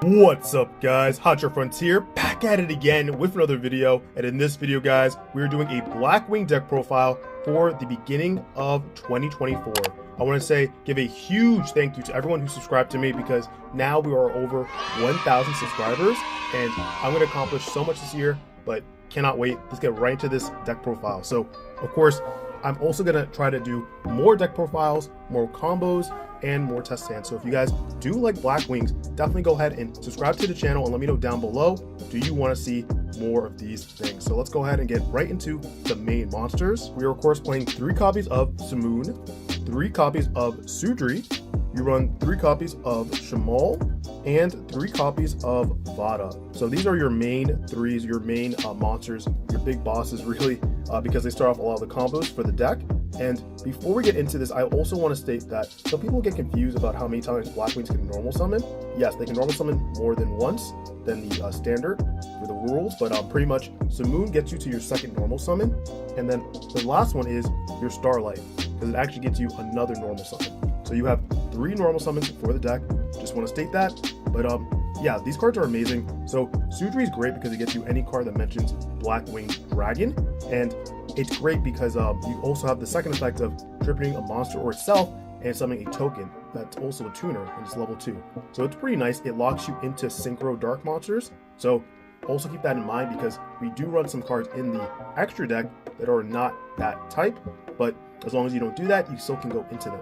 What's up guys, HOTSHOTFRONTIER back at it again with another video, and in this video guys, we're doing a Blackwing deck profile for the beginning of 2024. I want to give a huge thank you to everyone who subscribed to me, because now we are over 1,000 subscribers and I'm going to accomplish so much this year, but cannot wait. Let's get right into this deck profile. So of course, I'm also going to try to do more deck profiles, more combos, and more test hands. So if you guys do like Blackwings, definitely go ahead and subscribe to the channel and let me know down below, do you want to see more of these things? So let's go ahead and get right into the main monsters. We are of course playing 3 copies of Simoon, 3 copies of Sudri, you run 3 copies of Shamal, and 3 copies of Vada. So these are your main threes, your main monsters, your big bosses really, because they start off a lot of the combos for the deck. And before we get into this, I also want to state that some people get confused about how many times Blackwings can normal summon. Yes, they can normal summon more than once than the standard for the rules, but pretty much Simoon gets you to your 2nd normal summon, and then the last one is your Starlight, because it actually gets you another normal summon. So you have 3 normal summons for the deck. Just want to state that. But yeah, these cards are amazing. So Sudri is great because it gets you any card that mentions Blackwing Dragon, and it's great because you also have the second effect of tripping a monster or itself and summoning a token that's also a tuner, and it's level 2. So it's pretty nice. It locks you into synchro dark monsters. So also keep that in mind, because we do run some cards in the extra deck that are not that type, but as long as you don't do that, you still can go into them.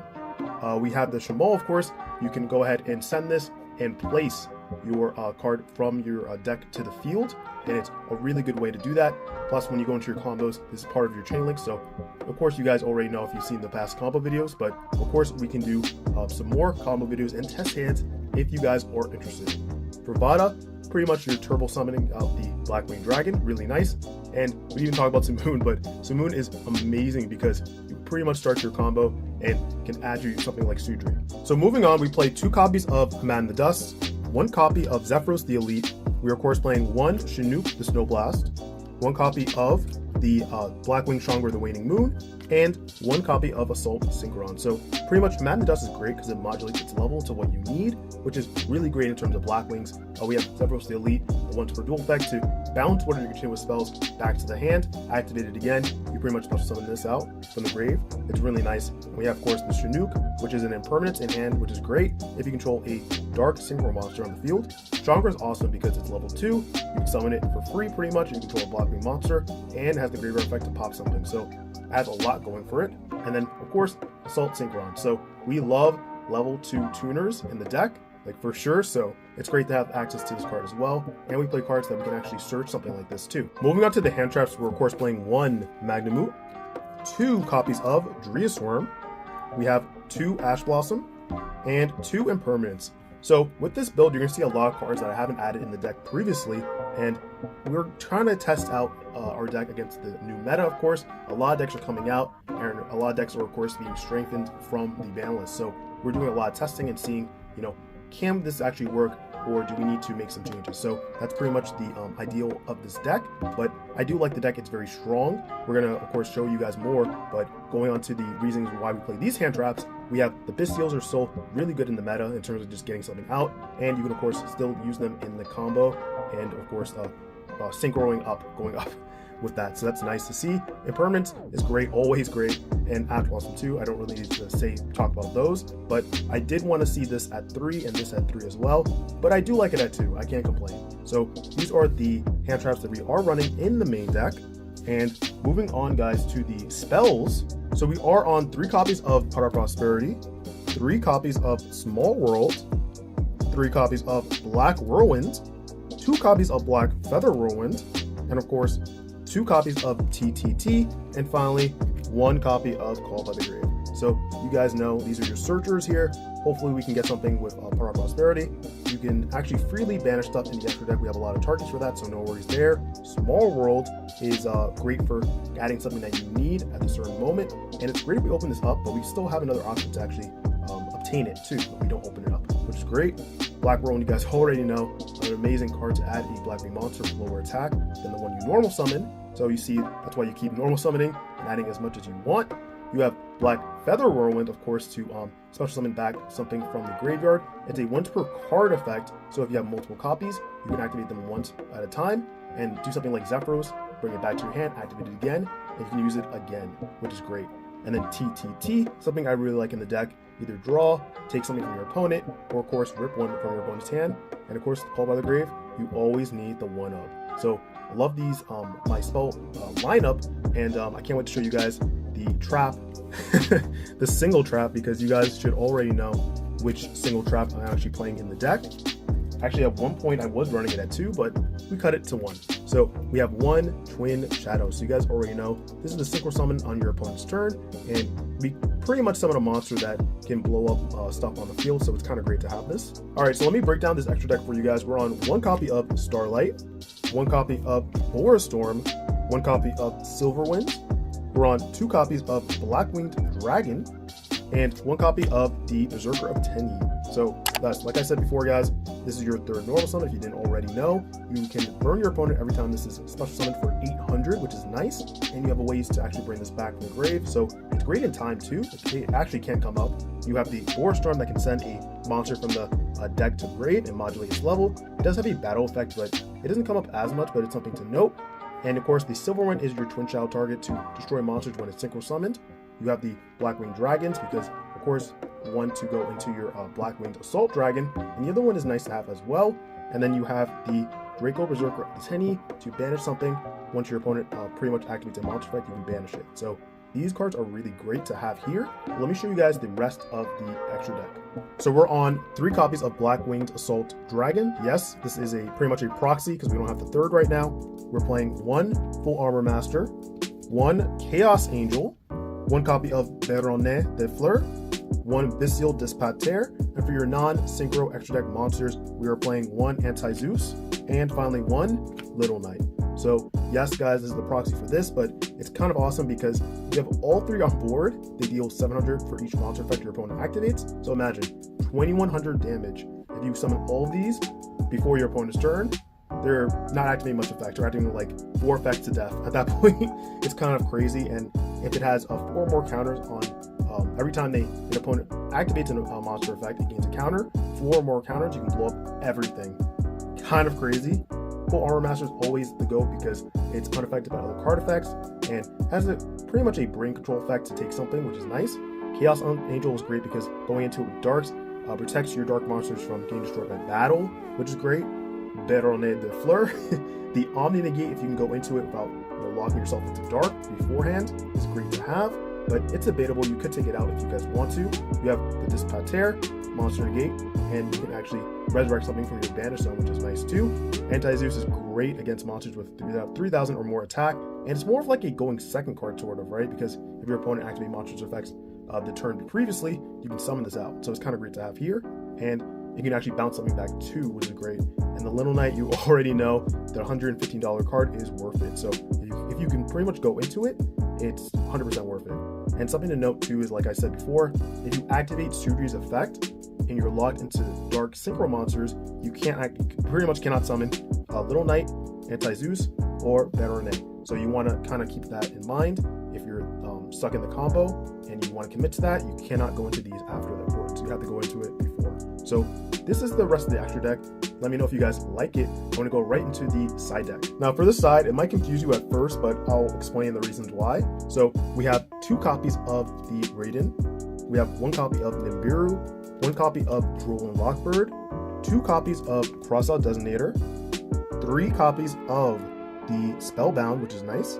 We have the Shamal, of course. You can go ahead and send this and place your card from your deck to the field, and it's a really good way to do that. Plus, when you go into your combos, this is part of your Chainlink. So of course you guys already know if you've seen the past combo videos, but of course we can do some more combo videos and test hands if you guys are interested. For Vada, pretty much your turbo summoning of the Blackwing Dragon, really nice. And we didn't even talk about Simoon, but Simoon is amazing because you pretty much start your combo and can add you something like Sudri. So moving on, we play 2 copies of Command the Dust, 1 copy of Zephyros the Elite. We are of course playing 1 Chinook the Snowblast, 1 copy of the Blackwing Shangri the Waning Moon, and 1 copy of Assault Synchron. So pretty much Command the Dust is great because it modulates its level to what you need, which is really great in terms of Blackwings. We have Zephyros the Elite, the ones for dual effect to bounce one of your continuous spells back to the hand, activate it again. You pretty much special summon this out from the grave. It's really nice. And we have of course the Chinook, which is an impermanence in hand, which is great if you control a dark synchro monster on the field. Shangri is awesome because it's level 2. You can summon it for free pretty much. You can control a Blackwing monster and has the graveyard effect to pop something. So has a lot going for it. And then of course Assault Synchron. So we love level 2 tuners in the deck, like for sure. So it's great to have access to this card as well. And we play cards that we can actually search something like this too. Moving on to the hand traps, we're of course playing 1 Magnamut, 2 copies of Dreasworm. We have 2 Ash Blossom and 2 Impermanence. So with this build, you're gonna see a lot of cards that I haven't added in the deck previously, and we're trying to test out our deck against the new meta. Of course, a lot of decks are coming out, and a lot of decks are of course being strengthened from the ban list. So we're doing a lot of testing and seeing, can this actually work, or do we need to make some changes? So that's pretty much the ideal of this deck, but I do like the deck. It's very strong. We're gonna of course show you guys more, but going on to the reasons why we play these hand traps, we have the Bystials are still really good in the meta in terms of just getting something out, and you can of course still use them in the combo, and of course synchroing up, going up with that. So that's nice to see. Impermanence is great, always great, and Ash Blossom 2. I don't really need to talk about those, but I did want to see this at 3 and this at 3 as well, but I do like it at 2. I can't complain. So these are the hand traps that we are running in the main deck. And moving on guys to the spells, so we are on 3 copies of Pot of Prosperity, 3 copies of Small World, 3 copies of Black Whirlwind, 2 copies of Black Feather Whirlwind, and of course 2 copies of TTT, and finally 1 copy of Call by the Grave. So you guys know these are your searchers here. Hopefully we can get something with Power of Prosperity. You can actually freely banish stuff in the extra deck. We have a lot of targets for that, so no worries there. Small World is great for adding something that you need at a certain moment, and it's great if we open this up, but we still have another option to actually obtain it too if we don't open it up, which is great. Black Whirlwind, you guys already know, an amazing card to add a Blackwing monster with lower attack than the one you normal summon. So you see, that's why you keep normal summoning and adding as much as you want. You have Black Feather Whirlwind, of course, to special summon back something from the graveyard. It's a once per card effect, so if you have multiple copies, you can activate them once at a time and do something like Zephyros, bring it back to your hand, activate it again, and you can use it again, which is great. And then TTT, something I really like in the deck, either draw, take something from your opponent, or of course rip one from your opponent's hand. And of course, Call by the Grave, you always need the 1-up. So I love these, my spell lineup, and I can't wait to show you guys the trap, the single trap, because you guys should already know which single trap I'm actually playing in the deck. Actually, at one point I was running it at 2, but we cut it to 1. So we have 1 Twin Shadow. So you guys already know this is the synchro summon on your opponent's turn, and we pretty much summon a monster that can blow up stuff on the field. So it's kind of great to have this. All right, so let me break down this extra deck for you guys. We're on 1 copy of Starlight, 1 copy of Borestorm, 1 copy of Silverwind. We're on 2 copies of Blackwinged Dragon, and 1 copy of the Berserker of Tenyi. So that's, like I said before, guys, this is your 3rd normal summon. If you didn't already know, you can burn your opponent every time this is special summoned for 800, which is nice, and you have a ways to actually bring this back from the grave. So it's great in time too. It actually can come up. You have the Borestorm that can send a monster from the deck to grave and modulate its level. It does have a battle effect, but it doesn't come up as much, but it's something to note. And of course, the Silverwind is your Twin Shadow target to destroy monsters when it's synchro summoned. You have the Blackwing Dragons because, of course, one to go into your Blackwinged Assault Dragon, and the other one is nice to have as well. And then you have the Draco Berserker of Tenyi to banish something. Once your opponent pretty much activates a monster effect, you can banish it. So these cards are really great to have here. Let me show you guys the rest of the extra deck. So we're on 3 copies of Blackwinged Assault Dragon. Yes, this is pretty much a proxy because we don't have the 3rd right now. We're playing 1 Full Armor Master, 1 Chaos Angel, 1 copy of Baronnet de Fleur, 1 Bestial Dispater, and for your non-synchro extra deck monsters, we are playing 1 Anti-Zeus, and finally 1 Little Knight. So yes, guys, this is the proxy for this, but it's kind of awesome because you have all 3 on board. They deal 700 for each monster effect your opponent activates. So imagine 2100 damage. If you summon all of these before your opponent's turn, they're not activating much effect. They're activating like 4 effects to death. At that point, it's kind of crazy. And if it has 4 more counters on every time an opponent activates a monster effect, it gains a counter. 4 more counters, you can blow up everything. Kind of crazy. Full Armor Master is always the GOAT because it's unaffected by other card effects and has pretty much a brain control effect to take something, which is nice. Chaos Angel is great because going into it with darks protects your dark monsters from getting destroyed by battle, which is great. Baronnet de Fleur, the Omni Negate, if you can go into it without locking yourself into dark beforehand, is great to have, but it's debatable. You could take it out if you guys want to. You have the Dispater, Monster Negate, and you can actually resurrect something from your banish zone, which is nice too. Anti-Zeus is great against monsters with 3000 or more attack, and it's more of like a going second card sort of, right? Because if your opponent activates monsters effects the turn previously, you can summon this out. So it's kind of great to have here, and you can actually bounce something back too, which is great. And the Little Knight, you already know the $115 card is worth it. So if you can pretty much go into it, it's 100% worth it. And something to note too is, like I said before, if you activate Sudri's effect and you're locked into dark synchro monsters, you pretty much cannot summon Little Knight, Anti-Zeus, or Baronnet. So you want to kind of keep that in mind. If you're stuck in the combo and you want to commit to that, you cannot go into these after that board. So you have to go into it before. So this is the rest of the extra deck. Let me know if you guys like it. I want to go right into the side deck. Now for this side, it might confuse you at first, but I'll explain the reasons why. So we have 2 copies of the Raiden. We have 1 copy of Nibiru, 1 copy of Drolin Lockbird, 2 copies of Crossout Designator, 3 copies of the Spellbound, which is nice,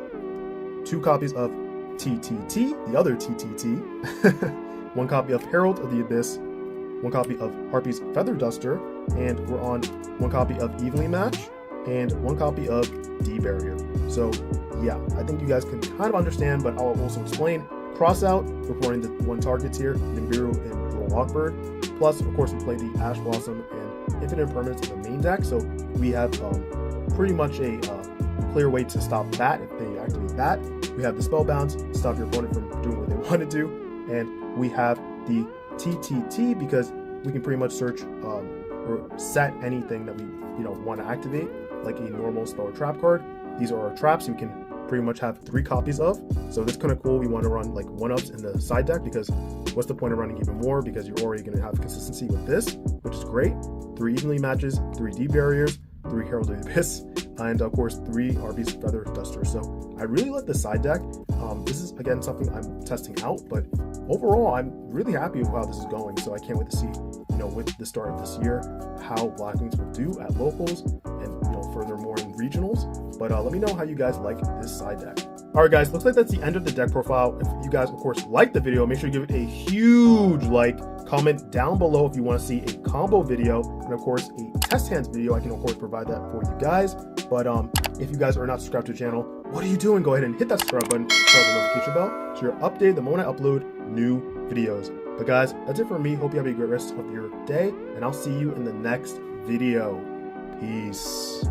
2 copies of TTT, the other TTT, 1 copy of Herald of the Abyss, 1 copy of Harpy's Feather Duster, and we're on 1 copy of Evenly Match, and 1 copy of D-Barrier. So yeah, I think you guys can kind of understand, but I'll also explain. Crossout, we're playing the 1 targets here, Nibiru and Droll Lockbird. Plus, of course, we play the Ash Blossom and Infinite Impermanence in the main deck, so we have pretty much a clear way to stop that if they activate that. We have the Spellbounds, stop your opponent from doing what they want to do, and we have the TTT because we can pretty much search or set anything that we want to activate, like a normal spell or trap card. These are our traps. We can pretty much have 3 copies of. So that's kind of cool. We want to run like 1-ups in the side deck, because what's the point of running even more, because you're already going to have consistency with this, which is great. 3 evenly matches, 3 D barriers, 3 Herald of the Abyss, and of course 3 Arby's Feather Dusters. So I really like the side deck. This is again something I'm testing out, but overall I'm really happy with how this is going. So I can't wait to see, with the start of this year, how Blackwings will do at locals and furthermore in regionals. But let me know how you guys like this side deck. All right, guys, looks like that's the end of the deck profile. If you guys, of course, like the video, make sure you give it a huge like. Comment down below if you want to see a combo video, and of course a test hands video. I can of course provide that for you guys. But if you guys are not subscribed to the channel, what are you doing? Go ahead and hit that subscribe button, turn on the notification bell, so you're updated the moment I upload new videos. But guys, that's it for me. Hope you have a great rest of your day, and I'll see you in the next video. Peace.